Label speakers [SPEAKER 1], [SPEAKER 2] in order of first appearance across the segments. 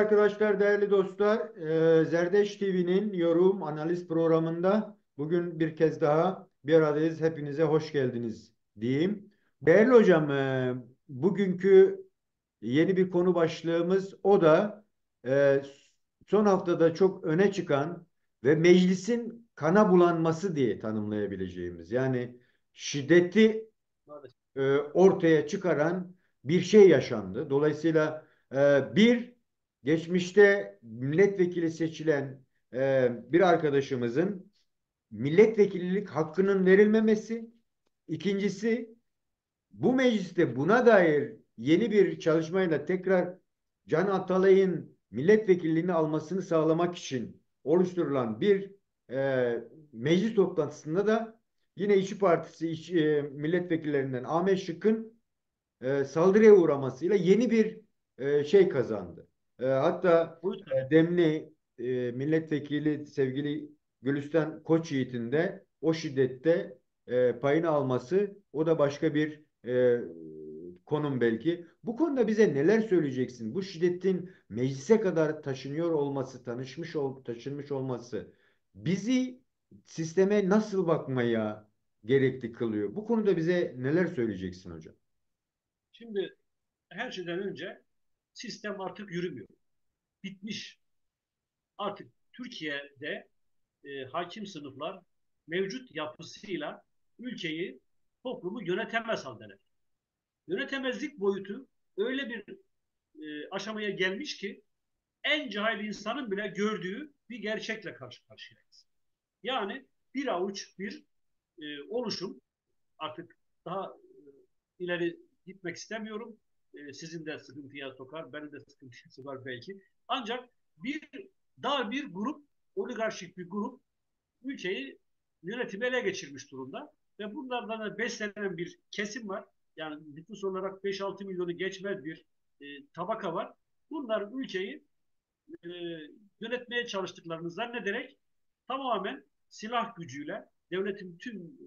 [SPEAKER 1] Arkadaşlar, değerli dostlar. Zerdeş TV'nin yorum analiz programında bugün bir kez daha bir aradayız. Hepinize hoş geldiniz diyeyim. Değerli hocam, bugünkü yeni bir konu başlığımız o da e, son haftada çok öne çıkan ve meclisin kana bulanması diye tanımlayabileceğimiz, yani şiddeti ortaya çıkaran bir şey yaşandı. Dolayısıyla geçmişte milletvekili seçilen bir arkadaşımızın milletvekillik hakkının verilmemesi, ikincisi bu mecliste buna dair yeni bir çalışmayla tekrar Can Atalay'ın milletvekilliğini almasını sağlamak için oluşturulan bir meclis toplantısında da yine İşçi Partisi milletvekillerinden Ahmet Şık'ın saldırıya uğramasıyla yeni bir şey kazandı. Hatta
[SPEAKER 2] Buyur tabii.
[SPEAKER 1] Demli milletvekili sevgili Gülistan Koçyiğit'in de o şiddette payını alması, o da başka bir konum belki. Bu konuda bize neler söyleyeceksin? Bu şiddetin meclise kadar taşınıyor olması, taşınmış olması bizi sisteme nasıl bakmaya gerekli kılıyor? Bu konuda bize neler söyleyeceksin hocam?
[SPEAKER 2] Şimdi her şeyden önce sistem artık yürümüyor. Bitmiş. Artık Türkiye'de hakim sınıflar mevcut yapısıyla ülkeyi, toplumu yönetemez haldeler. Yönetemezlik boyutu öyle bir aşamaya gelmiş ki en cahil insanın bile gördüğü bir gerçekle karşı karşıyayız. Yani bir avuç bir oluşum artık daha ileri gitmek istemiyorum. Sizin de sıkıntıya sokar, beni de sıkıntıya sokar belki. Ancak bir dar bir grup, oligarşik bir grup ülkeyi yönetimi ele geçirmiş durumda. Ve bunlardan da beslenen bir kesim var. Yani nüfus olarak 5-6 milyonu geçmez bir tabaka var. Bunlar ülkeyi e, yönetmeye çalıştıklarını zannederek tamamen silah gücüyle devletin tüm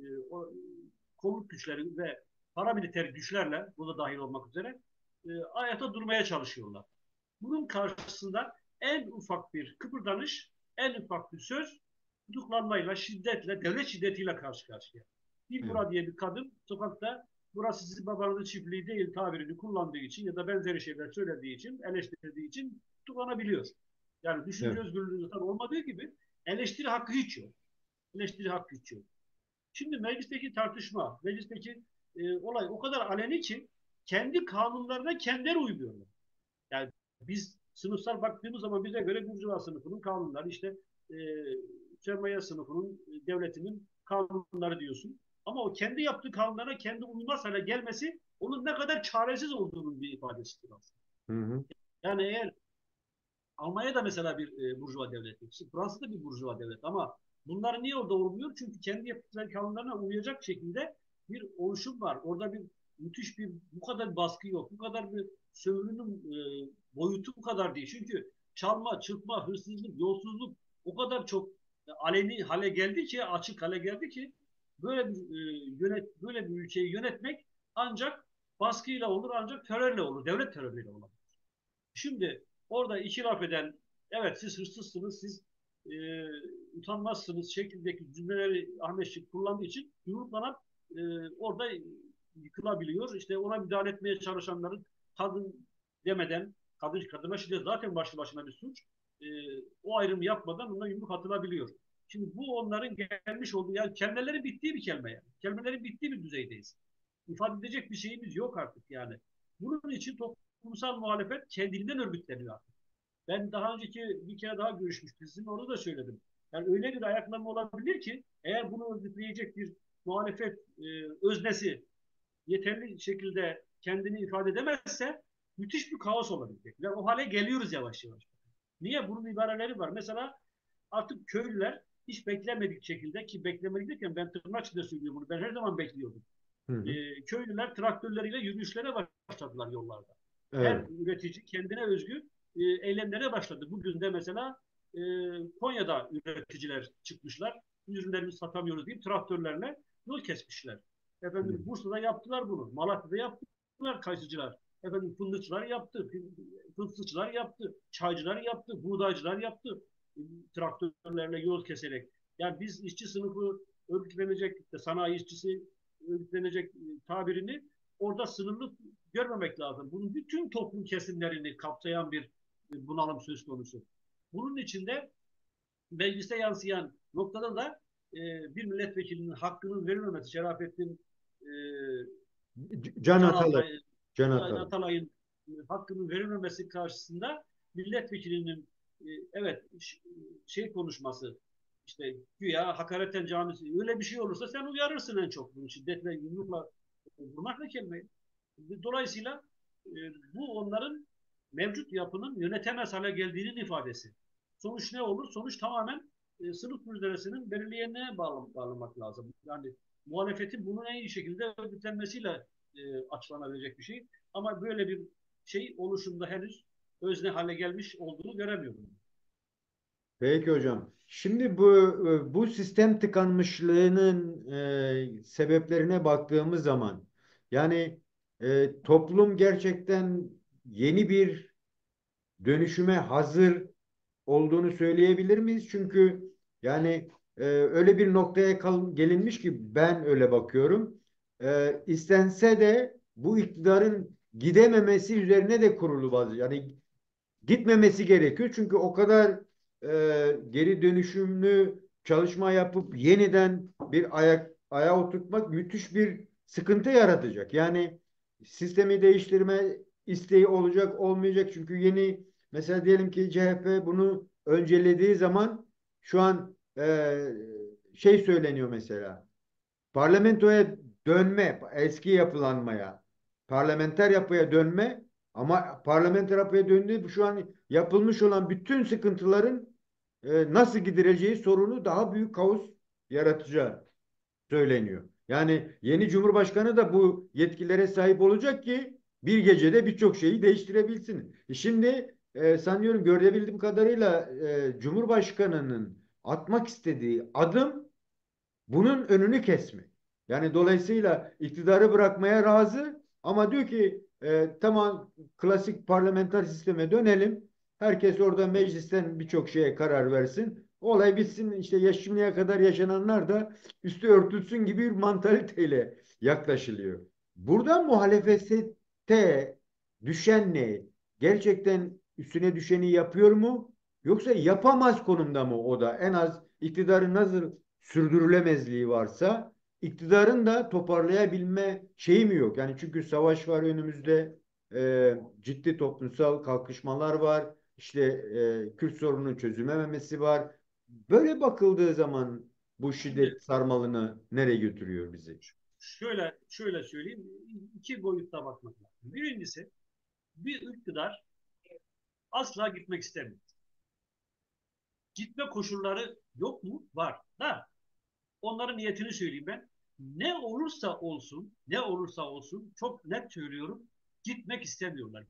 [SPEAKER 2] kolluk güçleri ve paramiliter güçlerle bu da dahil olmak üzere ayakta durmaya çalışıyorlar. Bunun karşısında en ufak bir kıpırdanış, en ufak bir söz tutuklanmayla, şiddetle, devlet şiddetiyle karşı karşıya.
[SPEAKER 1] Evet.
[SPEAKER 2] Dilbura diye bir kadın sokakta burası sizin babanızın çiftliği değil tabirini kullandığı için ya da benzeri şeyler söylediği için, eleştirdiği için tutuklanabiliyor. Yani düşünce
[SPEAKER 1] Evet.
[SPEAKER 2] özgürlüğü tabii olmadığı gibi eleştiri hakkı hiç yok. Eleştiri hakkı hiç yok. Şimdi meclisteki tartışma, meclisteki olay o kadar aleni ki kendi kanunlarına kendileri uymuyorlar. Yani biz sınıfsal baktığımız zaman bize göre burjuva sınıfının kanunları işte e, sermaye sınıfının devletinin kanunları diyorsun. Ama o kendi yaptığı kanunlara kendi uymaz hale gelmesi onun ne kadar çaresiz olduğunun bir ifadesidir aslında.
[SPEAKER 1] Hı hı.
[SPEAKER 2] Yani eğer Almanya da mesela bir burjuva devleti. İşte Fransa da bir burjuva devlet ama bunlar niye orada olmuyor? Çünkü kendi yaptıkları kanunlarına uyacak şekilde bir oluşum var. Orada bir müthiş bir bu kadar baskı yok. Bu kadar bir sömürünün boyutu bu kadar değil. Çünkü çalma, çırpma, hırsızlık, yolsuzluk o kadar çok aleni hale geldi ki, açık hale geldi ki böyle bir böyle bir ülkeyi yönetmek ancak baskıyla olur, ancak terörle olur, devlet terörüyle olur. Şimdi orada iki laf eden, evet siz hırsızsınız, siz e, utanmazsınız şeklindeki cümleleri Ahmet Şık kullandığı için yumruklanan orada yıkılabiliyor. İşte ona müdahale etmeye çalışanların kadın demeden, kadına şiddet zaten başlı başına bir suç. E, O ayrımı yapmadan ona yumruk atılabiliyor. Şimdi bu onların gelmiş olduğu, yani kelimelerin bittiği bir kelime yani. Kelimelerin bittiği bir düzeydeyiz. İfade edecek bir şeyimiz yok artık yani. Bunun için toplumsal muhalefet kendinden örgütleniyor artık. Ben daha önceki bir kere daha görüşmüştük sizinle, orada da söyledim. Yani öyle bir ayaklanma olabilir ki eğer bunu örgütleyecek bir muhalefet öznesi yeterli şekilde kendini ifade edemezse müthiş bir kaos olabilecek. Ve o hale geliyoruz yavaş yavaş. Niye? Bunun ibareleri var. Mesela artık köylüler hiç beklemedik şekilde, ki beklemedik derken ben tırnak içinde söylüyorum bunu. Ben her zaman bekliyordum.
[SPEAKER 1] Hı hı.
[SPEAKER 2] Köylüler traktörleriyle yürüyüşlere başladılar yollarda. Her
[SPEAKER 1] Evet.
[SPEAKER 2] üretici kendine özgü eylemlere başladı. Bugün de mesela e, Konya'da üreticiler çıkmışlar. Ürünlerimizi satamıyoruz deyip traktörlerle yol kesmişler.
[SPEAKER 1] Hı
[SPEAKER 2] Efendim Bursa'da yaptılar bunu. Malatya'da yaptılar kayısıcılar. efendim fındıkçılar yaptı, fıstıkçılar yaptı, çaycılar yaptı, buğdaycılar yaptı. Traktörlerle yol keserek. Yani biz işçi sınıfı örgütlenecek, sanayi işçisi örgütlenecek tabirini orada sınırlı görmemek lazım. Bunun bütün toplum kesimlerini kapsayan bir bunalım söz konusu. Bunun içinde meclise yansıyan noktada da bir milletvekilinin hakkının verilmemesi, Şerafettin e,
[SPEAKER 1] Can
[SPEAKER 2] Can
[SPEAKER 1] Atalay.
[SPEAKER 2] Altay,
[SPEAKER 1] Can
[SPEAKER 2] Can
[SPEAKER 1] Atalay.
[SPEAKER 2] Atalay'ın hakkının verilmemesi karşısında milletvekilinin evet şey konuşması, işte güya hakareten camisi, öyle bir şey olursa sen uyarırsın en çok, bunu şiddetle yumrukla vurmakla kelimeyi. Dolayısıyla e, bu onların mevcut yapının yönetemez hale geldiğinin ifadesi. Sonuç ne olur? Sonuç tamamen sınıf mücadelesinin belirleyenine bağlamak lazım. Yani muhalefetin bunun en iyi şekilde örgütlenmesiyle açıklanabilecek bir şey. Ama böyle bir şey oluşumda henüz özne hale gelmiş olduğunu göremiyorum.
[SPEAKER 1] Peki hocam. Şimdi bu sistem tıkanmışlığının sebeplerine baktığımız zaman yani toplum gerçekten yeni bir dönüşüme hazır olduğunu söyleyebilir miyiz? Çünkü yani öyle bir noktaya gelinmiş ki ben öyle bakıyorum. İstense de bu iktidarın gidememesi üzerine de kurulu bazı. Yani gitmemesi gerekiyor. Çünkü o kadar geri dönüşümlü çalışma yapıp yeniden bir ayağa oturtmak müthiş bir sıkıntı yaratacak. Yani sistemi değiştirme isteği olacak, olmayacak. Çünkü yeni mesela diyelim ki CHP bunu öncelediği zaman şu an şey söyleniyor mesela. Parlamentoya dönme, eski yapılanmaya, parlamenter yapıya dönme ama parlamenter yapıya döndüğü şu an yapılmış olan bütün sıkıntıların nasıl gidireceği sorunu daha büyük kaos yaratacağı söyleniyor. Yani yeni Cumhurbaşkanı da bu yetkilere sahip olacak ki bir gecede birçok şeyi değiştirebilsin. Şimdi sanıyorum görebildiğim kadarıyla Cumhurbaşkanı'nın atmak istediği adım bunun önünü kesmek. Yani dolayısıyla iktidarı bırakmaya razı ama diyor ki tamam klasik parlamenter sisteme dönelim. Herkes orada meclisten birçok şeye karar versin. Olay bitsin işte şimdiye kadar yaşananlar da üstü örtülsün gibi bir mantaliteyle yaklaşılıyor. Burada muhalefete düşen ne? Gerçekten üstüne düşeni yapıyor mu? Yoksa yapamaz konumda mı o da? En az iktidarın nasıl sürdürülemezliği varsa iktidarın da toparlayabilme şeyi mi yok? Yani çünkü savaş var önümüzde, ciddi toplumsal kalkışmalar var, işte Kürt sorununun çözümlememesi var. Böyle bakıldığı zaman bu
[SPEAKER 2] Şimdi
[SPEAKER 1] şiddet sarmalını nereye götürüyor bizi?
[SPEAKER 2] şöyle söyleyeyim, iki boyutta bakmak lazım. Birincisi, bir iktidar asla gitmek istemiyor. Gitme koşulları yok mu? Var. Da onların niyetini söyleyeyim ben. Ne olursa olsun, ne olursa olsun çok net söylüyorum. Gitmek istemiyorlar.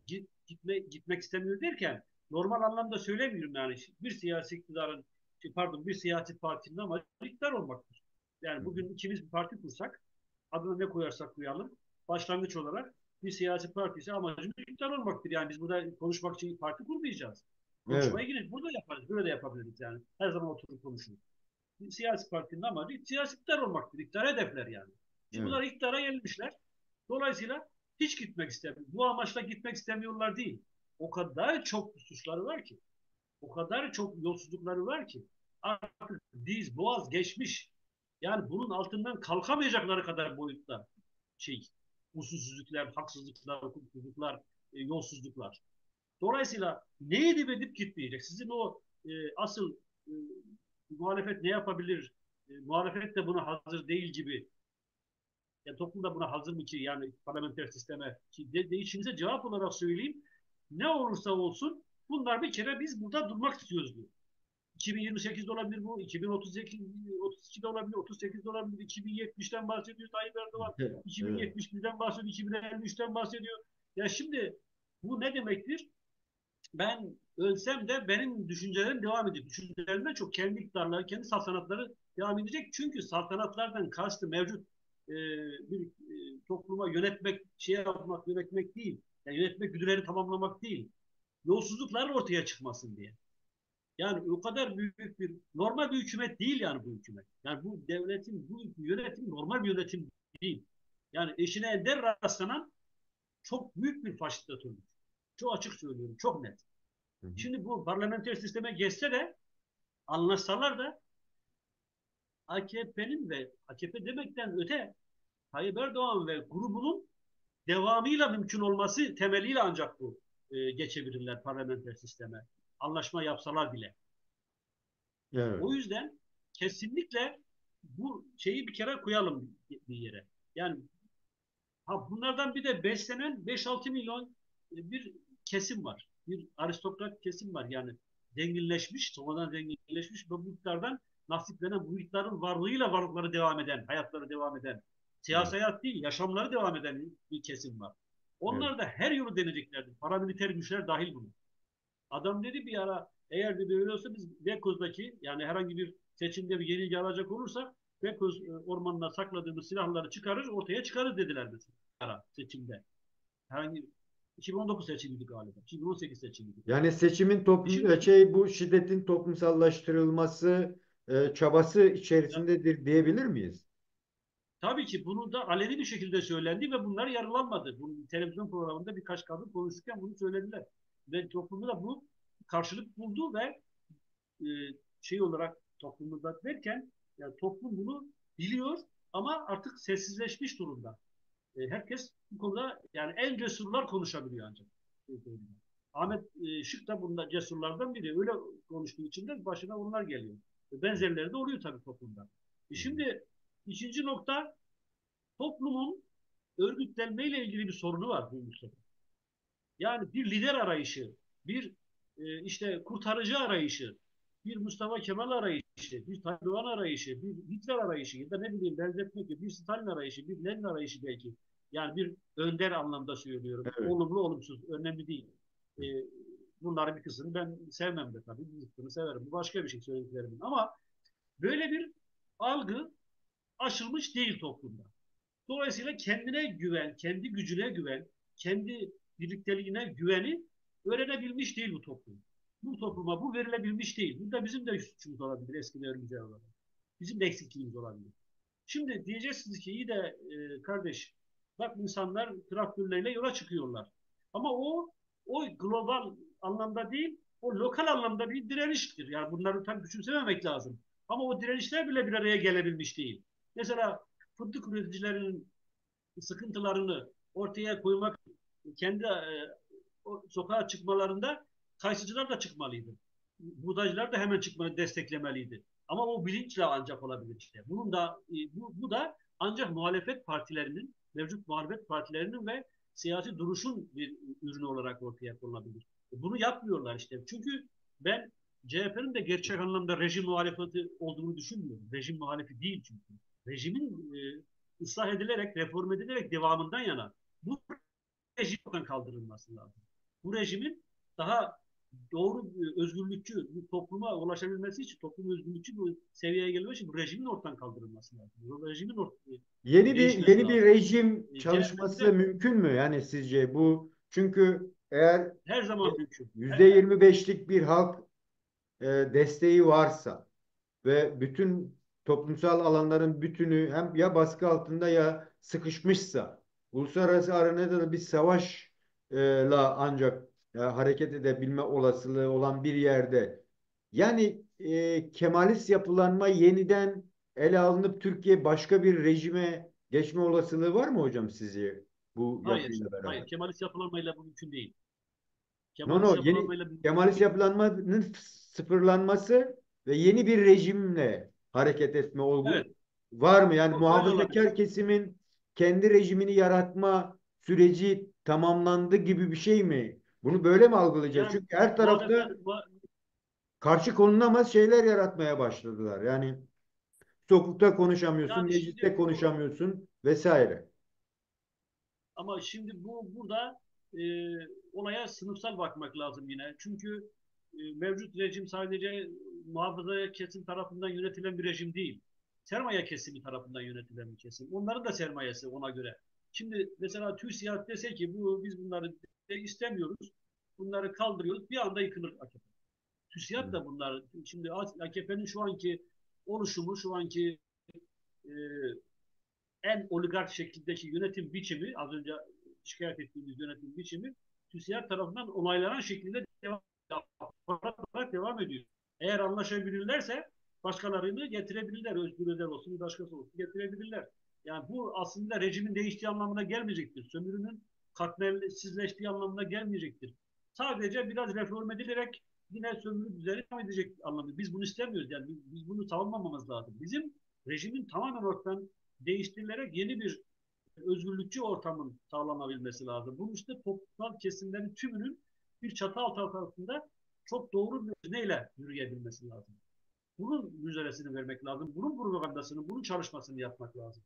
[SPEAKER 2] Gitmek istemiyor derken normal anlamda söylemiyorum yani. Bir siyasi iktidarın, pardon, bir siyasi partinin amacı iktidar olmaktır. Yani bugün ikimiz bir parti kursak, adına ne koyarsak koyalım, başlangıç olarak bir siyasi parti ise amacımız iktidar olmaktır. Yani biz burada konuşmak için parti kurmayacağız.
[SPEAKER 1] Evet,
[SPEAKER 2] Konuşmaya gireriz. Burada yaparız. Böyle de yapabiliriz yani. Her zaman oturup konuşuruz. Siyasi partinin amacı siyasi iktidar olmaktır. İktidar hedefler yani. Şimdi
[SPEAKER 1] evet,
[SPEAKER 2] bunlar iktidara gelmişler. Dolayısıyla hiç gitmek istemiyor. Bu amaçla gitmek istemiyorlar değil. O kadar çok suçları var ki. O kadar çok yolsuzlukları var ki. Artık diz boğaz geçmiş. Yani bunun altından kalkamayacakları kadar boyutta şey, usulsüzlükler, haksızlıklar, hukuksuzluklar, yolsuzluklar. Dolayısıyla neyi edip edip gitmeyecek? Sizin o asıl e, muhalefet ne yapabilir? Muhalefet de buna hazır değil gibi. Yani toplum da buna hazır mı ki? Yani parlamenter sisteme ki değişinize cevap olarak söyleyeyim. Ne olursa olsun bunlar bir kere biz burada durmak istiyoruz diyor. 2028'de olabilir bu, 2038, 32'de olabilir, 38'de olabilir, 2070'ten bahsediyor Tayyip Erdoğan,
[SPEAKER 1] evet,
[SPEAKER 2] 2071'den bahsediyor, 2053'ten bahsediyor. Ya şimdi bu ne demektir? Ben ölsem de benim düşüncelerim devam edecek. Düşüncelerimden çok kendi iktidarları, kendi saltanatları devam edecek. Çünkü saltanatlardan kastı mevcut bir topluma yönetmek, şey yapmak, yönetmek değil. Yani yönetme güdüleri tamamlamak değil. Yolsuzlukların ortaya çıkmasın diye. Yani o kadar büyük bir normal bir hükümet değil yani bu hükümet. Yani bu devletin bu yönetim normal bir yönetim değil. Yani eşine elde rastlanan çok büyük bir faşist diktatörlük. Çok açık söylüyorum, çok net.
[SPEAKER 1] Hı hı.
[SPEAKER 2] Şimdi bu parlamenter sisteme geçse de anlaşsalar da AKP'nin ve AKP demekten öte Tayyip Erdoğan ve grubunun devamıyla mümkün olması temeliyle ancak bu geçebilirler parlamenter sisteme. Anlaşma yapsalar bile.
[SPEAKER 1] Evet.
[SPEAKER 2] O yüzden kesinlikle bu şeyi bir kere koyalım bir yere. Yani bunlardan bir de beslenen 5-6 milyon bir kesim var. Bir aristokrat kesim var. Yani zenginleşmiş, sonradan zenginleşmiş ve bu iktidardan nasiplenen, bu iktidarın varlığıyla varlıkları devam eden, hayatları devam eden,
[SPEAKER 1] Evet.
[SPEAKER 2] siyasi hayat değil, yaşamları devam eden bir kesim var.
[SPEAKER 1] Evet.
[SPEAKER 2] Onlar da her yolu deneyeceklerdir. Paramiliter güçler dahil bunu. Adam dedi bir ara eğer dedi öyle olsa biz Beykoz'daki yani herhangi bir seçimde bir yenilgi alacak olursa Beykoz ormanına sakladığımız silahları çıkarır ortaya çıkarız dediler mesela seçimde. Herhangi 2019 seçimiydi galiba. 2018 seçimiydi.
[SPEAKER 1] Yani seçimin toplum
[SPEAKER 2] Şimdi
[SPEAKER 1] bu şiddetin toplumsallaştırılması çabası
[SPEAKER 2] ya,
[SPEAKER 1] içerisindedir diyebilir miyiz?
[SPEAKER 2] tabii ki bunu da aleni bir şekilde söylendi ve bunlar yarılanmadı. Bunun televizyon programında birkaç kadın konuşurken bunu söylediler. Ve toplumda da bu karşılık buldu ve e, şey olarak toplumda derken yani toplum bunu biliyor ama artık sessizleşmiş durumda. Herkes bu konuda yani en cesurlar konuşabiliyor ancak. Ahmet Şık da bunda cesurlardan biri. Öyle konuştuğu için de başına onlar geliyor. Benzerleri de oluyor tabii toplumda.
[SPEAKER 1] Hı hı.
[SPEAKER 2] Şimdi ikinci nokta toplumun örgütlenmeyle ilgili bir sorunu var bu Mustafa. Yani bir lider arayışı, bir işte kurtarıcı arayışı, bir Mustafa Kemal arayışı, bir Tayyip Doğan arayışı, bir Hitler arayışı ya da ne bileyim benzetmek gibi bir Stalin arayışı, bir Lenin arayışı belki. Yani bir önder anlamda söylüyorum.
[SPEAKER 1] Evet.
[SPEAKER 2] Olumlu olumsuz önemli değil. E, bunların bir kısmını ben sevmem de tabii. Bir kısmını severim. Bu başka bir şey söylediklerimin. Ama böyle bir algı aşılmış değil toplumda. Dolayısıyla kendine güven, kendi gücüne güven, kendi birlikteliğine güveni öğrenebilmiş değil bu toplum. Bu topluma bu verilebilmiş değil. Bu da bizim de suçumuz olabilir eskilerimize olarak. Bizim de eksikliğimiz olabilir. Şimdi diyeceksiniz ki iyi de kardeş bak insanlar traktörlerle yola çıkıyorlar. Ama o global anlamda değil, o lokal anlamda bir direniştir. Yani bunları tam küçümsememek lazım. Ama o direnişler bile bir araya gelebilmiş değil. Mesela fındık üreticilerinin sıkıntılarını ortaya koymak kendi o sokağa çıkmalarında kayısıcılar da çıkmalıydı. Buğdaycılar da hemen çıkmanı desteklemeliydi. Ama o bilinçle ancak olabilir işte. Bunun da bu da ancak muhalefet partilerinin, mevcut muhalefet partilerinin ve siyasi duruşun bir ürünü olarak ortaya konulabilir. Bunu yapmıyorlar işte. Çünkü ben CHP'nin de gerçek anlamda rejim muhalefeti olduğunu düşünmüyorum. Rejim muhalefi değil çünkü. Rejimin ıslah edilerek, reform edilerek devamından yana. Bu rejimden kaldırılması lazım. Bu rejimin daha doğru özgürlükçü bir topluma ulaşabilmesi için, toplum özgürlükçü bir seviyeye gelmesi için bu rejimin ortadan kaldırılması lazım. Bu rejimin değişmesi
[SPEAKER 1] Yeni bir
[SPEAKER 2] lazım.
[SPEAKER 1] rejim
[SPEAKER 2] CHP'de
[SPEAKER 1] çalışması
[SPEAKER 2] de
[SPEAKER 1] mümkün mü? Yani sizce bu çünkü eğer
[SPEAKER 2] her zaman mümkün.
[SPEAKER 1] %25'lik bir halk desteği varsa ve bütün toplumsal alanların bütünü hem ya baskı altında ya sıkışmışsa uluslararası arenada da bir savaşla ancak hareket edebilme olasılığı olan bir yerde yani Kemalist yapılanma yeniden ele alınıp Türkiye başka bir rejime geçme olasılığı var mı hocam sizce bu
[SPEAKER 2] Hayır,
[SPEAKER 1] yapıyla
[SPEAKER 2] hayır.
[SPEAKER 1] beraber?
[SPEAKER 2] Kemalist yapılanmayla bu mümkün değil.
[SPEAKER 1] No,
[SPEAKER 2] Kemalist
[SPEAKER 1] no,
[SPEAKER 2] yapılanmayla bu mümkün
[SPEAKER 1] Kemalist
[SPEAKER 2] değil.
[SPEAKER 1] yapılanmanın sıfırlanması ve yeni bir rejimle hareket etme olgu
[SPEAKER 2] Evet,
[SPEAKER 1] var mı? Yani
[SPEAKER 2] öyle olabilir.
[SPEAKER 1] muhafazakar kesimin kendi rejimini yaratma süreci tamamlandı gibi bir şey mi? Bunu böyle mi algılayacağız?
[SPEAKER 2] Yani
[SPEAKER 1] Çünkü her
[SPEAKER 2] muhalefet,
[SPEAKER 1] tarafta karşı konulmaz şeyler yaratmaya başladılar. Yani sokakta konuşamıyorsun,
[SPEAKER 2] yani
[SPEAKER 1] mecliste
[SPEAKER 2] şimdi bu
[SPEAKER 1] konuşamıyorsun vesaire.
[SPEAKER 2] ama şimdi burada e, olaya sınıfsal bakmak lazım yine. Çünkü mevcut rejim sadece muhafaza kesim tarafından yönetilen bir rejim değil. Sermaye kesimi tarafından yönetilen bir kesim. Onların da sermayesi ona göre Şimdi mesela TÜSİAD dese ki biz bunları istemiyoruz. Bunları kaldırıyoruz. Bir anda yıkılır AKP. TÜSİAD da bunlar. Şimdi AKP'nin şu anki oluşumu, şu anki e, en oligark şekildeki yönetim biçimi, az önce şikayet ettiğimiz yönetim biçimi TÜSİAD tarafından onaylanan şekilde devam ediyor. Eğer anlaşabilirlerse başkalarını getirebilirler. Özgür Özel olsun, bir başkası olsun getirebilirler. Yani bu aslında rejimin değiştiği anlamına gelmeyecektir. Sömürünün katmersizleştiği anlamına gelmeyecektir. Sadece biraz reform edilerek yine sömürü düzeni devam edecek anlamı. Biz bunu istemiyoruz. Yani biz bunu savunmamamız lazım. Bizim rejimin tamamen ortadan değiştirilerek yeni bir özgürlükçü ortamın sağlanabilmesi lazım. Bunun işte toplumsal kesimlerin tümünün bir çatı altında çok doğru bir neyle yürüyebilmesi lazım. Bunun mücadelesini vermek lazım. Bunun propagandasını, bunun çalışmasını yapmak lazım.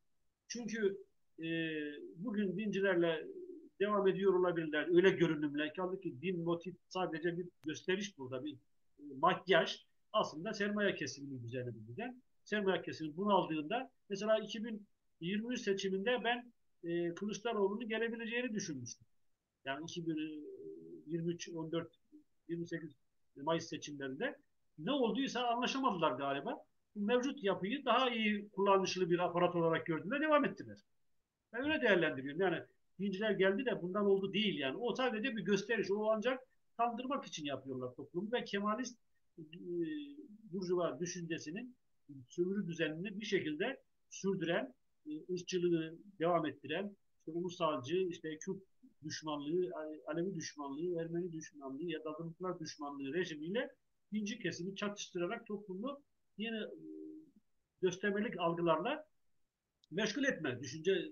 [SPEAKER 2] Çünkü e, bugün dincilerle devam ediyor olabilirler. Öyle görünümle. Kaldı ki din motif sadece bir gösteriş burada. Bir makyaj. Aslında sermaye kesiminin düzeni bir düzen. Sermaye kesimi bunu aldığında mesela 2023 seçiminde ben Kılıçdaroğlu'nun gelebileceğini düşünmüştüm. Yani 2023, 14, 28 Mayıs seçimlerinde ne olduysa anlaşamadılar galiba. Mevcut yapıyı daha iyi kullanışlı bir aparat olarak gördüler, devam ettiler. Ben öyle değerlendiriyorum. Yani dinciler geldi de bundan oldu değil yani. O sadece bir gösteriş. O ancak kandırmak için yapıyorlar toplumu ve Kemalist burjuva düşüncesinin sömürü düzenini bir şekilde sürdüren, ırkçılığı devam ettiren, işte ulusalcı, işte Kürt düşmanlığı, Alevi düşmanlığı, Ermeni düşmanlığı ya da azınlıklar düşmanlığı rejimiyle dinci kesimi çatıştırarak toplumu yeni göstermelik algılarla meşgul etme, düşünce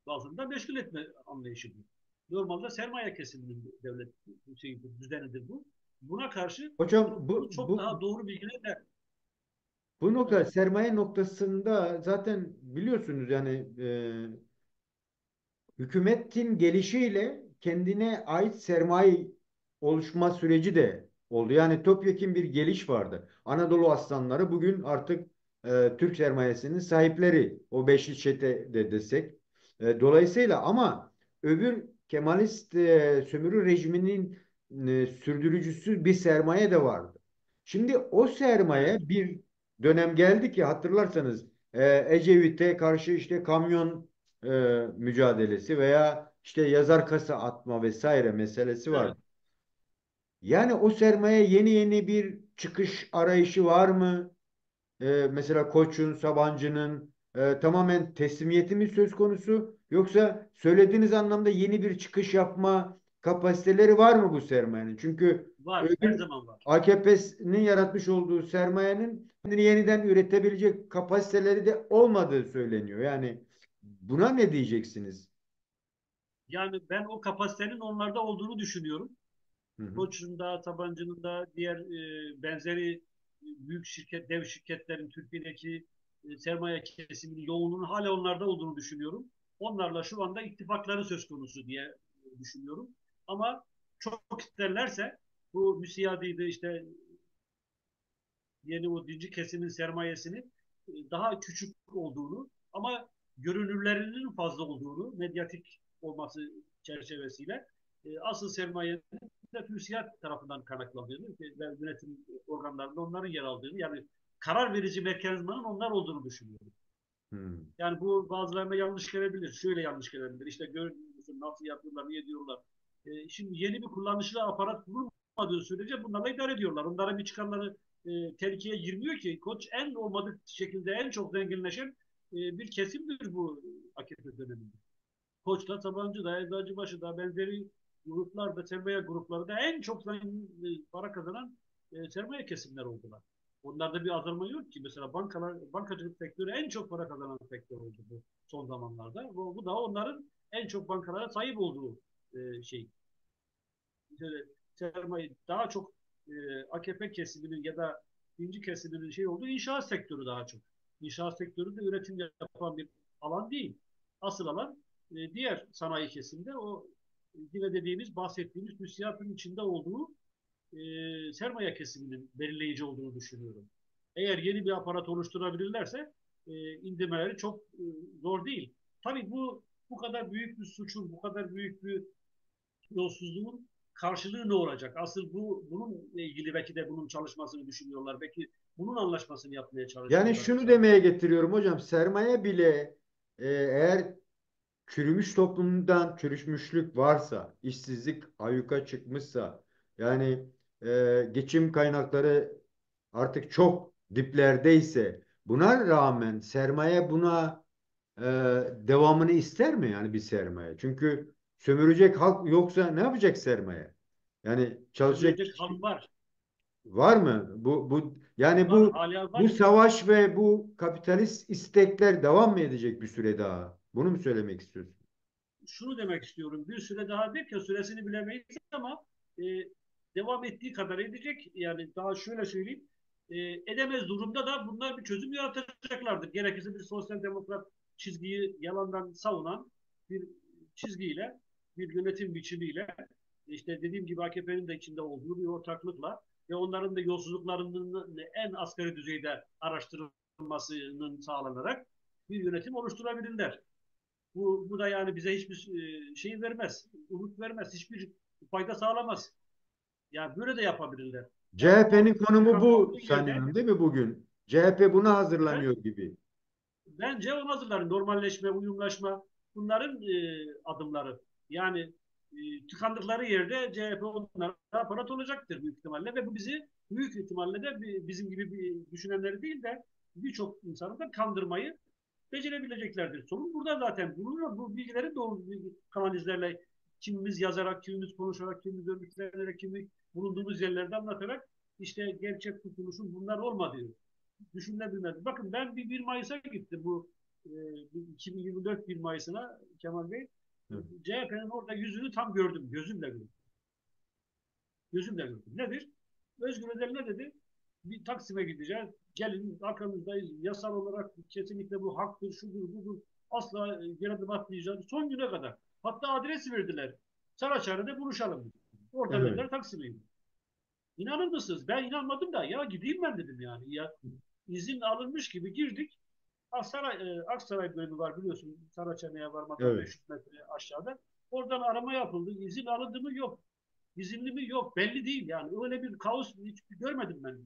[SPEAKER 2] bazında meşgul etme anlayışı bu. Normalde sermaye kesiminin devlet düzenidir bu. Buna karşı
[SPEAKER 1] Hocam
[SPEAKER 2] toplumu çok daha doğru bilgilerle.
[SPEAKER 1] bu nokta
[SPEAKER 2] Evet,
[SPEAKER 1] sermaye noktasında zaten biliyorsunuz yani hükümetin gelişiyle kendine ait sermaye oluşma süreci de oldu. Yani topyekun bir geliş vardı. Anadolu aslanları bugün artık Türk sermayesinin sahipleri. O beşli çete de desek. Dolayısıyla ama öbür Kemalist sömürü rejiminin sürdürücüsü bir sermaye de vardı. Şimdi o
[SPEAKER 2] evet,
[SPEAKER 1] sermaye bir dönem geldi ki hatırlarsanız Ecevit'e karşı işte kamyon e, mücadelesi veya işte yazar kasa atma vesaire meselesi var.
[SPEAKER 2] evet.
[SPEAKER 1] Yani o sermaye yeni yeni bir çıkış arayışı var mı? Mesela Koç'un, Sabancı'nın tamamen teslimiyeti mi söz konusu? Yoksa söylediğiniz anlamda yeni bir çıkış yapma kapasiteleri var mı bu sermayenin? Çünkü
[SPEAKER 2] Var, her
[SPEAKER 1] öbür
[SPEAKER 2] zaman var.
[SPEAKER 1] AKP'nin yaratmış olduğu sermayenin kendini yeniden üretebilecek kapasiteleri de olmadığı söyleniyor. Yani buna ne diyeceksiniz?
[SPEAKER 2] Yani ben o kapasitenin onlarda olduğunu düşünüyorum.
[SPEAKER 1] Hı hı.
[SPEAKER 2] Koç'un da, Sabancı'nın da diğer benzeri büyük dev şirketlerin Türkiye'deki sermaye kesiminin yoğunluğunun hala onlarda olduğunu düşünüyorum. Onlarla şu anda ittifakları söz konusu diye düşünüyorum. Ama çok isterlerse bu müsiyadıydı işte yeni o dinci kesimin sermayesinin daha küçük olduğunu ama görünürlerinin fazla olduğunu medyatik olması çerçevesiyle asıl sermayenin de TÜSİAD tarafından kaynaklandığını ve yönetim organlarında onların yer aldığını yani karar verici mekanizmanın onlar olduğunu düşünüyorum.
[SPEAKER 1] Hı.
[SPEAKER 2] Yani bu bazılarına yanlış gelebilir. Şöyle yanlış gelebilir. İşte görüyorsun nasıl yapıyorlar, niye diyorlar. Şimdi yeni bir kullanışlı aparat bulunmadığı sürece bunlarla idare ediyorlar. Onlara bir çıkarları tehlikeye girmiyor ki. Koç en olmadık şekilde en çok zenginleşen bir kesimdir bu AKP döneminde. Koç'ta, Sabancı'da, Eczacıbaşı'da benzeri gruplarda, sermaye grupları da en çok para kazanan sermaye kesimler oldular. Onlarda bir azalma yok ki. Mesela bankacılık sektörü en çok para kazanan sektör oldu bu son zamanlarda. Bu da onların en çok bankalara sahip olduğu şey. Şöyle, sermaye daha çok AKP kesiminin ya da ikinci kesiminin şey olduğu inşaat sektörü daha çok. İnşaat sektörü de üretim yapan bir alan değil. Asıl alan diğer sanayi kesiminde o yine dediğimiz bahsettiğimiz müsiyatın içinde olduğu sermaye kesiminin belirleyici olduğunu düşünüyorum. Eğer yeni bir aparat oluşturabilirlerse indirmeleri çok zor değil. Tabii bu bu kadar büyük bir suçun, bu kadar büyük bir yolsuzluğun karşılığı ne olacak? Asıl bununla ilgili belki de bunun çalışmasını düşünüyorlar. Belki bunun anlaşmasını yapmaya
[SPEAKER 1] Yani
[SPEAKER 2] çalışıyorlar
[SPEAKER 1] şunu
[SPEAKER 2] dışarıda.
[SPEAKER 1] demeye getiriyorum hocam. Sermaye bile eğer çürümüş toplumdan çürümüşlük varsa, işsizlik ayyuka çıkmışsa, yani geçim kaynakları artık çok diplerdeyse, buna rağmen sermaye buna e, devamını ister mi yani bir sermaye? Çünkü sömürecek halk yoksa ne yapacak sermaye? Yani çalışacak
[SPEAKER 2] Sömürecek
[SPEAKER 1] kişi
[SPEAKER 2] halk var.
[SPEAKER 1] var mı? Bu yani
[SPEAKER 2] Var,
[SPEAKER 1] bu
[SPEAKER 2] hala
[SPEAKER 1] bu
[SPEAKER 2] var.
[SPEAKER 1] savaş ve bu kapitalist istekler devam mı edecek bir süre daha? Bunu mu söylemek istiyorsun?
[SPEAKER 2] Şunu demek istiyorum. Bir süre daha değil ki süresini bilemeyiz ama e, devam ettiği kadar edecek. Yani daha şöyle söyleyeyim. Edemez durumda da bunlar bir çözüm yaratacaklardır. Gerekirse bir sosyal demokrat çizgiyi yalandan savunan bir çizgiyle, bir yönetim biçimiyle işte dediğim gibi AKP'nin de içinde olduğu bir ortaklıkla ve onların da yolsuzluklarının en asgari düzeyde araştırılmasının sağlanarak bir yönetim oluşturabilirler. Bu da yani bize hiçbir şey vermez, umut vermez, hiçbir fayda sağlamaz. Yani böyle de yapabilirler. Yani
[SPEAKER 1] CHP'nin
[SPEAKER 2] o
[SPEAKER 1] konumu
[SPEAKER 2] PKK
[SPEAKER 1] bu
[SPEAKER 2] olduğu yerde
[SPEAKER 1] sanıyorum değil mi bugün? CHP buna
[SPEAKER 2] ben
[SPEAKER 1] hazırlanıyor gibi.
[SPEAKER 2] bence onu hazırlar. Normalleşme, uyumlaşma bunların adımları. Yani tıkandıkları yerde CHP onlara aparat olacaktır büyük ihtimalle ve bu bizi büyük ihtimalle de bizim gibi bir düşünenleri değil de birçok insanı da kandırmayı becerebileceklerdir. Sorun burada zaten. Bu bilgileri doğru kanalizlerle kimimiz yazarak, kimimiz konuşarak, kimimiz örgütlenerek, kimimiz bulunduğumuz yerlerde anlatarak işte gerçek kurtuluşun bunlar olmadığı düşünülebilmez. Bakın ben bir Mayıs'a gittim bu 2024 1 Mayıs'ına Kemal Bey.
[SPEAKER 1] Hı.
[SPEAKER 2] CHP'nin orada yüzünü tam gördüm. Gözümle gördüm. Gözümle gördüm. Nedir? Özgür Özel ne dedi? Bir Taksim'e gideceğiz. Gelin arkamızdayız. Yasal olarak kesinlikle bu haktır, şudur, budur. Asla geri adım atmayacağız. Son güne kadar. Hatta adresi verdiler. Saraçhane'de buluşalım. Oradan
[SPEAKER 1] Evet.
[SPEAKER 2] verdiler Taksim'e. İnanır mısınız? Ben inanmadım da ya gideyim ben dedim yani. Ya izin alınmış gibi girdik. Aksaray bölümü var biliyorsun. Saraçhane'ye varmadan
[SPEAKER 1] Evet.
[SPEAKER 2] 500 metre aşağıda. Oradan arama yapıldı. İzin alındı mı? Yok. İzinli mi? Yok. Belli değil yani. Öyle bir kaos hiç görmedim ben.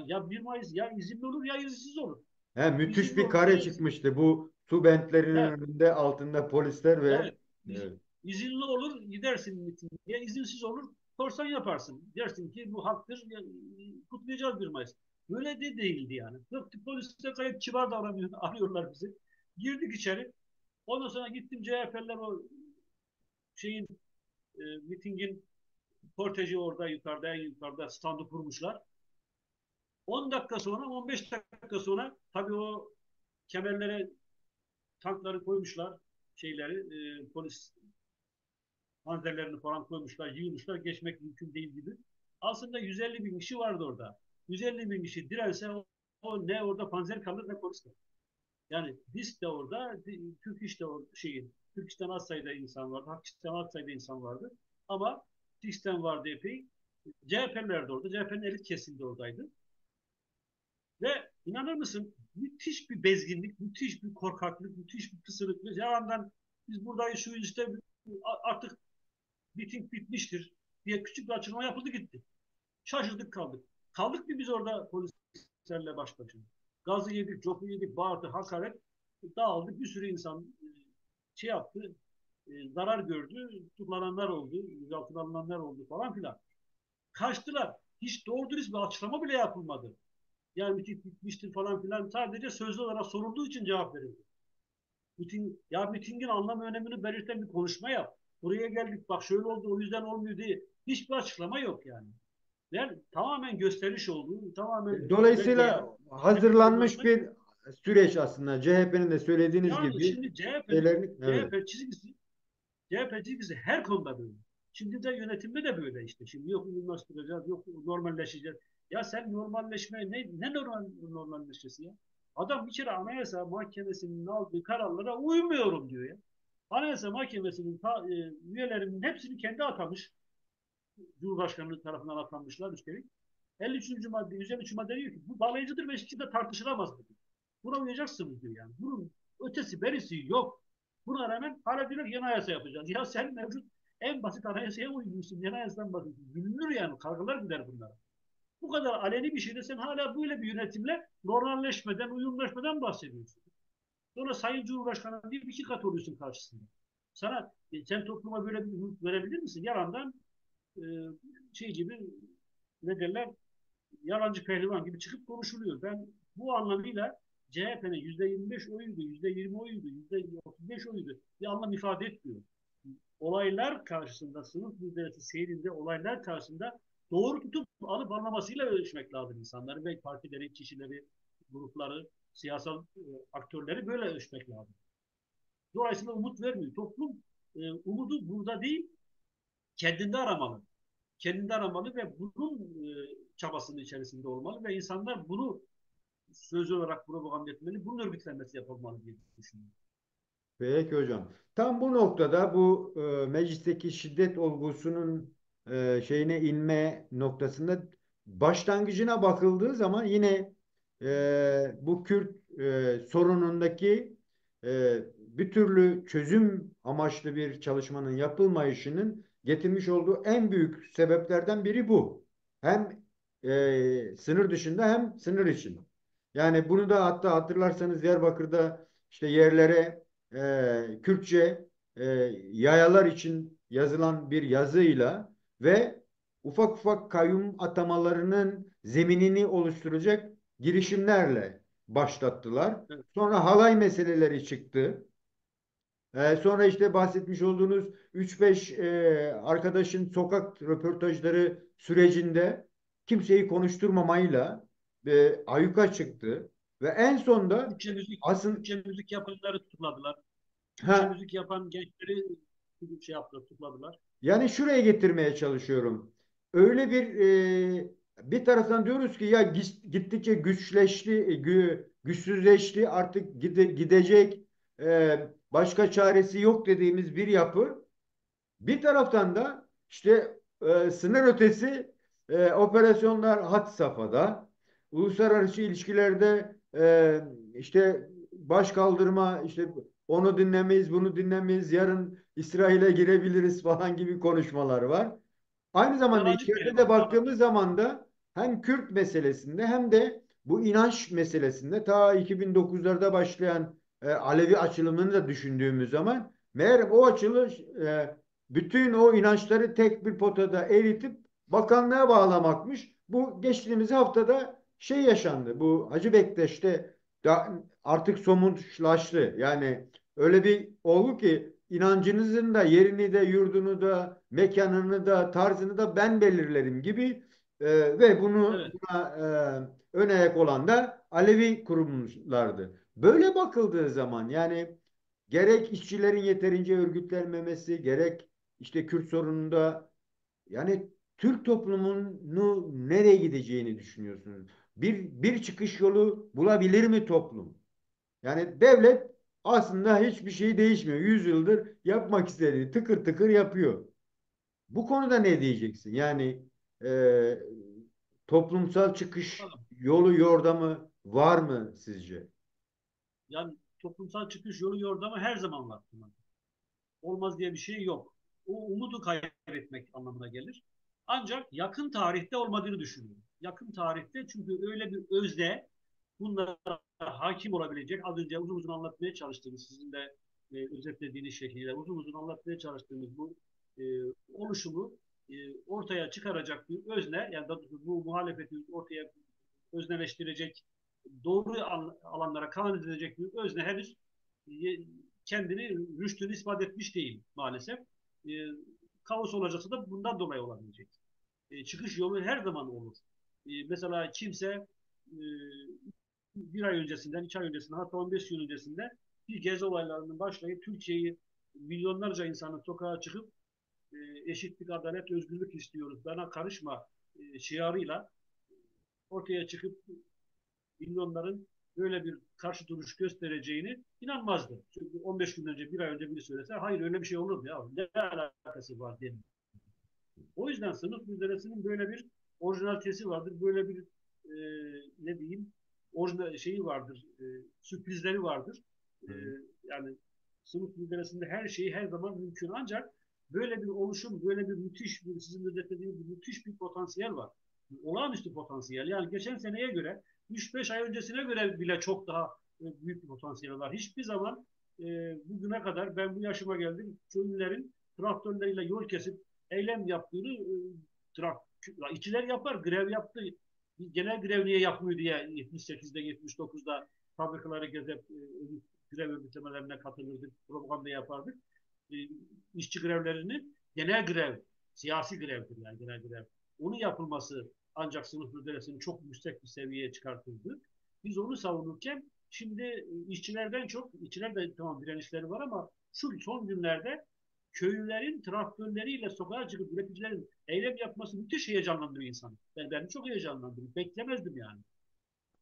[SPEAKER 2] Ya 1 Mayıs ya izinli olur ya izinsiz olur.
[SPEAKER 1] He, müthiş
[SPEAKER 2] İzinli
[SPEAKER 1] bir
[SPEAKER 2] olursa
[SPEAKER 1] kare çıkmıştı. Bu su bentlerinin
[SPEAKER 2] evet,
[SPEAKER 1] önünde altında polisler ve
[SPEAKER 2] evet. İz,
[SPEAKER 1] evet.
[SPEAKER 2] izinli olur gidersin mitinge. İzinsiz olur korsan yaparsın. Dersin ki bu haktır. Kutlayacağız 1 Mayıs. Böyle de değildi yani. Yok polisler gayet kibar davranıyor. Arıyorlar bizi. Girdik içeri. Ondan sonra gittim CHP'liler o şeyin mitingin korteji orada yukarıda en yukarıda standı kurmuşlar. 10 dakika sonra 15 dakika sonra tabii o kemerlere tankları koymuşlar şeyleri polis panzerlerini falan koymuşlar yığmışlar geçmek mümkün değil gibi. Aslında 150 bin kişi vardı orada. 150 bin kişi dirense o ne orada panzer kalır ne polis kalır. Yani biz de orada Türk işte o şeyin Türkistan az sayıda insan vardı. Pakistan az sayıda insan vardı. Ama Türkistan vardı epey. CHP'liler de orada. CHP'nin elit kesimi de oradaydı. Ve inanır mısın müthiş bir bezginlik, müthiş bir korkaklık, müthiş bir pısırıklık. Yalandan biz buradayız şu işte artık miting bitmiştir diye küçük bir açıklama yapıldı gitti. Şaşırdık kaldık. Kaldık mı biz orada polislerle baş başa? Gazı yedik, copu yedik, bağırdı, hakaret dağıldı. Bir sürü insan şey yaptı, zarar gördü, tutuklananlar oldu, gözaltına alınanlar oldu falan filan. Kaçtılar. Hiç doğru dürüst bir açıklama bile yapılmadı. Yani miting bitmiştir falan filan sadece sözlü olarak sorulduğu için cevap verildi. Mitingin anlam önemini belirten bir konuşma yap. Buraya geldik bak şöyle oldu o yüzden olmuyor diye. Hiçbir açıklama yok yani. Yani tamamen gösteriş olduğu, tamamen
[SPEAKER 1] Dolayısıyla
[SPEAKER 2] medyaya,
[SPEAKER 1] hazırlanmış
[SPEAKER 2] ulaşmak.
[SPEAKER 1] bir süreç aslında. CHP'nin de söylediğiniz
[SPEAKER 2] Yani
[SPEAKER 1] gibi
[SPEAKER 2] şimdi
[SPEAKER 1] şeylerin evet.
[SPEAKER 2] CHP çizgisi her konuda böyle. Şimdi de yönetimde de böyle işte. Şimdi yok uyumlaştıracağız, yok normalleşeceğiz. Ya sen normalleşme ne normalleşmesi ya? Adam bir kere Anayasa Mahkemesi'nin aldığı kararlara uymuyorum diyor ya. Anayasa Mahkemesi'nin üyelerinin hepsini kendi atamış. Cumhurbaşkanlığı tarafından atanmışlar üstelik. 53. madde, 153. madde diyor ki bu bağlayıcıdır ve hiç de tartışılamaz diyor. Buna uyacaksınız diyor yani. Bunun ötesi berisi yok. Buna rağmen hala diyorlar yeni anayasa yapacağız. Ya sen mevcut en basit anayasaya uymuyorsun. Yeni anayasadan bahsediyorsun. Gülünür yani. Kavgalar gider bunlar. Bu kadar aleni bir şeyde sen hala böyle bir yönetimle normalleşmeden, uyumlaşmadan bahsediyorsun. Sonra Sayın Cumhurbaşkanı diye iki kat oluyorsun karşısında. Sana sen topluma böyle bir ümit verebilir misin? Yalandan e, şey gibi ne derler yalancı pehlivan gibi çıkıp konuşuluyor. Ben bu anlamıyla CHP'nin %25 oyuydu, %20 oyuydu, %35 oyuydu bir anlam ifade etmiyor. Olaylar karşısında, sınıf mücadelesi seyrinde olaylar karşısında doğru tutup alıp anlamasıyla ölçmek lazım insanları ve partileri, kişileri, grupları, siyasal aktörleri böyle ölçmek lazım. Dolayısıyla umut vermiyor. Toplum umudu burada değil, kendinde aramalı. Kendinde aramalı ve bunun çabasının içerisinde olmalı ve insanlar bunu sözlü olarak propaganda etmeli, bunun örgütlenmesi yapılmalı diye düşünüyorum.
[SPEAKER 1] Peki hocam. Tam bu noktada bu meclisteki şiddet olgusunun şeyine inme noktasında başlangıcına bakıldığı zaman yine bu Kürt sorunundaki bir türlü çözüm amaçlı bir çalışmanın yapılmayışının getirmiş olduğu en büyük sebeplerden biri bu. Hem sınır dışında hem sınır için. Yani bunu da hatta hatırlarsanız Diyarbakır'da işte yerlere Kürtçe yayalar için yazılan bir yazıyla ve ufak ufak kayyum atamalarının zeminini oluşturacak girişimlerle başlattılar.
[SPEAKER 2] Evet,
[SPEAKER 1] Sonra halay meseleleri çıktı. Sonra işte bahsetmiş olduğunuz 3-5 arkadaşın sokak röportajları sürecinde kimseyi konuşturmamayla ayyuka çıktı. Ve en sonda asıl
[SPEAKER 2] Türkçe müzik yapanları tutukladılar. Türkçe
[SPEAKER 1] ha,
[SPEAKER 2] müzik yapan gençleri şey yaptılar, tutukladılar.
[SPEAKER 1] yani şuraya getirmeye çalışıyorum. Öyle bir taraftan diyoruz ki ya gittikçe güçleşti, güçsüzleşti, artık gidecek, başka çaresi yok dediğimiz bir yapı. Bir taraftan da işte sınır ötesi operasyonlar had safhada, uluslararası ilişkilerde işte baş kaldırma, işte onu dinlemeyiz, bunu dinlemeyiz, yarın İsrail'e girebiliriz falan gibi konuşmalar var. Aynı zamanda
[SPEAKER 2] Yalancı
[SPEAKER 1] içeride de
[SPEAKER 2] pehlivan.
[SPEAKER 1] baktığımız zaman da hem Kürt meselesinde hem de bu inanç meselesinde ta 2009'larda başlayan Alevi açılımını da düşündüğümüz zaman meğer o açılış bütün o inançları tek bir potada eritip bakanlığa bağlamakmış. Bu geçtiğimiz haftada şey yaşandı. Bu Hacı Bektaş'te artık somutlaştı. Yani öyle bir olgu ki inancınızın da yerini de yurdunu da mekanını da tarzını da ben belirlerim gibi ve
[SPEAKER 2] Evet.
[SPEAKER 1] buna ön ayak olan da Alevi kurumlardı. Böyle bakıldığı zaman yani gerek işçilerin yeterince örgütlenmemesi, gerek işte Kürt sorununda yani Türk toplumunu nereye gideceğini düşünüyorsunuz? Bir çıkış yolu bulabilir mi toplum? Yani devlet aslında hiçbir şey değişmiyor. 100 yıldır yapmak istediği tıkır tıkır yapıyor. Bu konuda ne diyeceksin? Yani e, toplumsal çıkış yolu yordamı var mı sizce?
[SPEAKER 2] Yani toplumsal çıkış yolu yordamı her zaman var. Olmaz diye bir şey yok. O umudu kaybetmek anlamına gelir. Ancak yakın tarihte olmadığını düşünüyorum. Yakın tarihte çünkü öyle bir özde bunlara hakim olabilecek az önce uzun uzun anlatmaya çalıştığımız sizin de özetlediğiniz şekilde uzun uzun anlatmaya çalıştığımız bu e, oluşumu ortaya çıkaracak bir özne yani da bu muhalefeti ortaya özneleştirecek doğru alanlara kanalize edecek bir özne henüz kendini rüştünü ispat etmiş değil maalesef. E, kaos olacaksa da bundan dolayı olabilecek. Çıkış yolu her zaman olur. Mesela kimse bir ay öncesinden, 2 ay öncesinden, hatta 15 yıl öncesinde bir gezi olaylarının başlayıp Türkiye'yi milyonlarca insanın sokağa çıkıp eşitlik, adalet, özgürlük istiyoruz, bana karışma şiarıyla ortaya çıkıp milyonların böyle bir karşı duruş göstereceğini inanmazdı. Çünkü 15 gün önce, bir ay önce biri söylese hayır öyle bir şey olur mu ya? Ne alakası var diye. O yüzden sınıf mücadelesinin böyle bir orijinalitesi vardır. Böyle bir e, ne diyeyim orijinal şeyi vardır. Sürprizleri vardır. E,
[SPEAKER 1] Hı.
[SPEAKER 2] yani sınıf mücadelesinde her şeyi her zaman mümkün. Ancak böyle bir oluşum, böyle bir müthiş, bir, sizin de dediğiniz bir müthiş bir potansiyel var. Olağanüstü potansiyel. Yani geçen seneye göre, 3-5 ay öncesine göre bile çok daha büyük bir potansiyel var. Hiçbir zaman bugüne kadar ben bu yaşıma geldim, köylülerin traktörleriyle yol kesip eylem yaptığını işçiler yapar, grev yaptı. Genel grev niye yapmıyor diye 78'de 79'da fabrikaları gezip grev örgütlemelerine katılırdık, propaganda yapardık. E, işçi grevlerini genel grev, siyasi grevdir yani genel grev. Onun yapılması ancak sınıf mücadelesini çok yüksek bir seviyeye çıkartıldı. Biz onu savunurken şimdi işçilerden çok, işçiler de tamam direnişleri var ama şu son günlerde köylülerin traktörleriyle sokağa çıkıp üreticilerin eylem yapması müthiş heyecanlandırıyor insanı. Ben çok heyecanlandırıyor. Beklemezdim yani.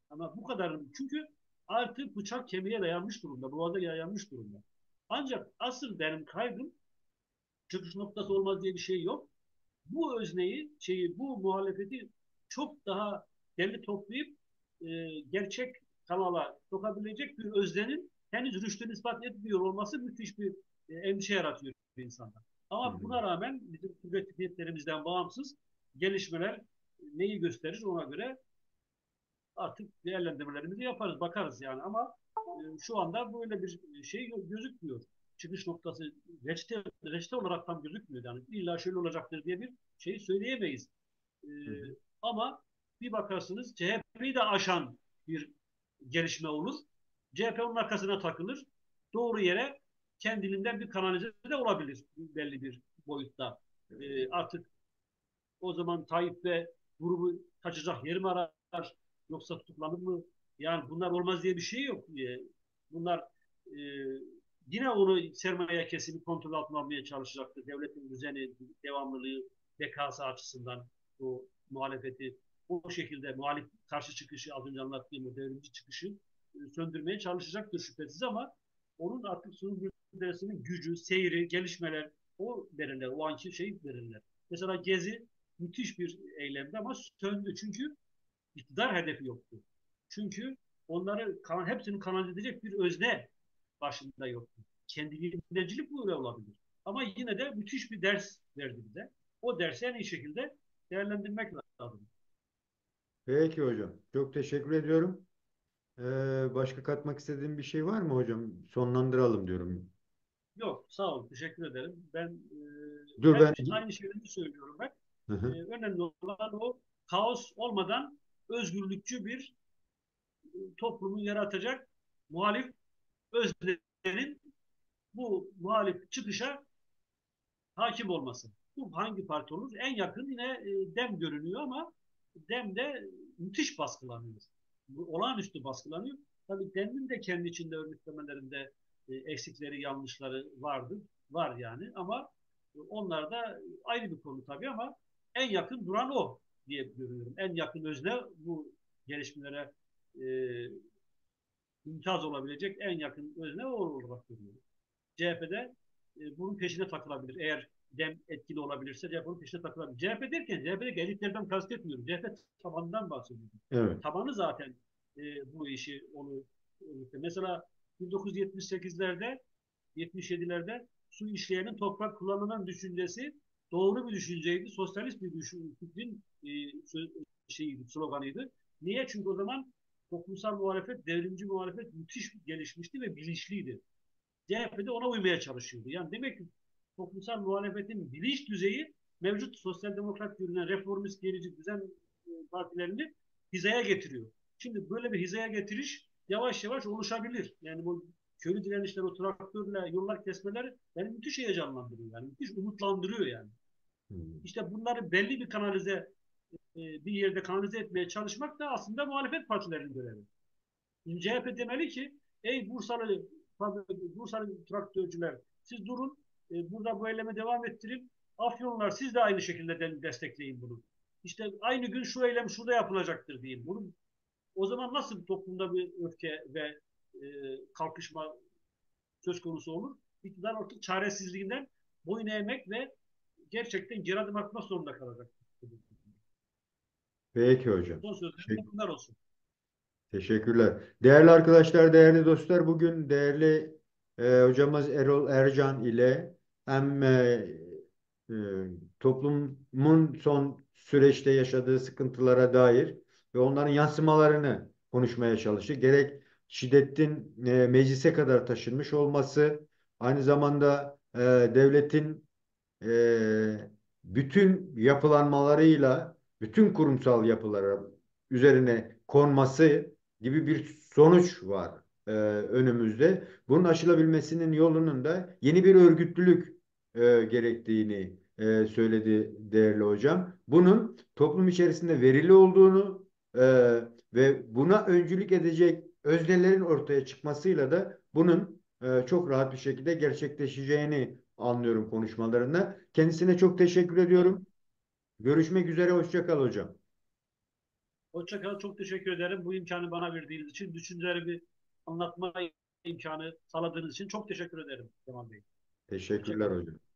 [SPEAKER 2] Ama bu kadar çünkü artık bıçak kemiğe dayanmış durumda, boğaza dayanmış durumda. Ancak asıl benim kaygım çıkış noktası olmaz diye bir şey yok. Bu özneyi, bu muhalefeti çok daha derli toplayıp gerçek kanala sokabilecek bir öznenin henüz rüştünü ispat etmiyor olması müthiş bir endişe yaratıyor insanda.
[SPEAKER 1] Hı
[SPEAKER 2] Ama
[SPEAKER 1] hı.
[SPEAKER 2] buna rağmen bizim kuvvetli niyetlerimizden bağımsız gelişmeler neyi gösterir ona göre artık değerlendirmelerimizi yaparız, bakarız yani ama şu anda böyle bir şey gözükmüyor. Çıkış noktası reçete olarak tam gözükmüyor. Yani illa şöyle olacaktır diye bir şey söyleyemeyiz. E,
[SPEAKER 1] Hı hı.
[SPEAKER 2] ama bir bakarsınız CHP'yi de aşan bir gelişme olur. CHP onun arkasına takılır. Doğru yere kendiliğinden bir kanalize de olabilir belli bir boyutta. Artık o zaman Tayyip ve grubu kaçacak yer mi arar yoksa tutuklanır mı? Yani bunlar olmaz diye bir şey yok. Bunlar e, yine onu sermaye kesimi kontrol altına almaya çalışacaktır. Devletin düzeni, devamlılığı, bekası açısından o muhalefeti o şekilde muhalif karşı çıkışı az önce anlattığım o devrimci çıkışı söndürmeye çalışacaktır şüphesiz ama onun artık sunum mücadelesinin gücü, seyri, gelişmeler o verirler. O anki şey verirler. Mesela Gezi müthiş bir eylemdi ama söndü. Çünkü iktidar hedefi yoktu. Çünkü onları hepsini kanalize edecek bir özne başında yoktu. Kendiliğincilik böyle olabilir. Ama yine de müthiş bir ders verdi bize. O dersi en iyi şekilde değerlendirmek lazım.
[SPEAKER 1] Peki hocam. Çok teşekkür ediyorum. Başka katmak istediğim bir şey var mı hocam? Sonlandıralım diyorum.
[SPEAKER 2] Yok, sağ ol, teşekkür ederim. Ben
[SPEAKER 1] Dur
[SPEAKER 2] hep
[SPEAKER 1] ben.
[SPEAKER 2] aynı şeyleri söylüyorum ben.
[SPEAKER 1] Hı hı.
[SPEAKER 2] Önemli olan o kaos olmadan özgürlükçü bir toplumu yaratacak muhalif öznenin bu muhalif çıkışa hakim olması. Bu hangi parti olur? En yakın yine DEM görünüyor ama DEM de müthiş baskılanıyor. Olağanüstü baskılanıyor. Tabii DEM'in de kendi içinde örgütlemelerinde eksikleri, yanlışları vardı. Var yani ama onlar da ayrı bir konu tabii ama en yakın duran o diye görüyorum. En yakın özne bu gelişmelere e, mümtaz olabilecek en yakın özne o olarak görüyorum. CHP'de bunun peşine takılabilir. Eğer DEM etkili olabilirse CHP'nin peşine takılabilir. CHP derken CHP'deki elitlerden kastetmiyorum. CHP tabanından bahsediyorum.
[SPEAKER 1] Evet.
[SPEAKER 2] Tabanı zaten bu işi onu mesela 1978'lerde 77'lerde su işleyenin toprak kullanılan düşüncesi doğru bir düşünceydi. Sosyalist bir fikrin sloganıydı. Niye? Çünkü o zaman toplumsal muhalefet, devrimci muhalefet müthiş gelişmişti ve bilinçliydi. CHP de ona uymaya çalışıyordu. Yani demek ki toplumsal muhalefetin bilinç düzeyi mevcut sosyal demokrat görünen reformist gerici düzen partilerini hizaya getiriyor. Şimdi böyle bir hizaya getiriş yavaş yavaş oluşabilir. Yani bu köylü direnişler, o traktörle yollar kesmeler beni müthiş heyecanlandırıyor. Yani müthiş umutlandırıyor yani.
[SPEAKER 1] Hı.
[SPEAKER 2] İşte bunları belli bir kanalize bir yerde kanalize etmeye çalışmak da aslında muhalefet partilerinin görevi. CHP demeli ki ey Bursalı traktörcüler siz durun burada bu eyleme devam ettirin. Afyonlar siz de aynı şekilde destekleyin bunu. İşte aynı gün şu eylem şurada yapılacaktır diyeyim. Bunu, o zaman nasıl toplumda bir öfke ve kalkışma söz konusu olur? İktidar artık çaresizliğinden boyun eğmek ve gerçekten geri adım atmak zorunda kalacak.
[SPEAKER 1] Peki hocam.
[SPEAKER 2] Son sözlerim de
[SPEAKER 1] Teşekkür.
[SPEAKER 2] bunlar olsun.
[SPEAKER 1] Teşekkürler. Değerli arkadaşlar, değerli dostlar, bugün değerli hocamız Erol Ercan ile hem e, toplumun son süreçte yaşadığı sıkıntılara dair ve onların yansımalarını konuşmaya çalıştı. Gerek şiddetin meclise kadar taşınmış olması, aynı zamanda devletin bütün yapılanmalarıyla bütün kurumsal yapılara üzerine konması gibi bir sonuç var önümüzde. Bunun aşılabilmesinin yolunun da yeni bir örgütlülük gerektiğini söyledi değerli hocam. Bunun toplum içerisinde verili olduğunu e, ve buna öncülük edecek öznelerin ortaya çıkmasıyla da bunun çok rahat bir şekilde gerçekleşeceğini anlıyorum konuşmalarında. Kendisine çok teşekkür
[SPEAKER 2] Evet.
[SPEAKER 1] ediyorum. Görüşmek üzere. Hoşça kal hocam.
[SPEAKER 2] Hoşça kal. Çok teşekkür ederim. Bu imkanı bana verdiğiniz için, düşüncelerimi anlatma imkanı sağladığınız için çok teşekkür ederim Kemal Bey. Hoşça
[SPEAKER 1] Teşekkürler
[SPEAKER 2] kalın.
[SPEAKER 1] hocam.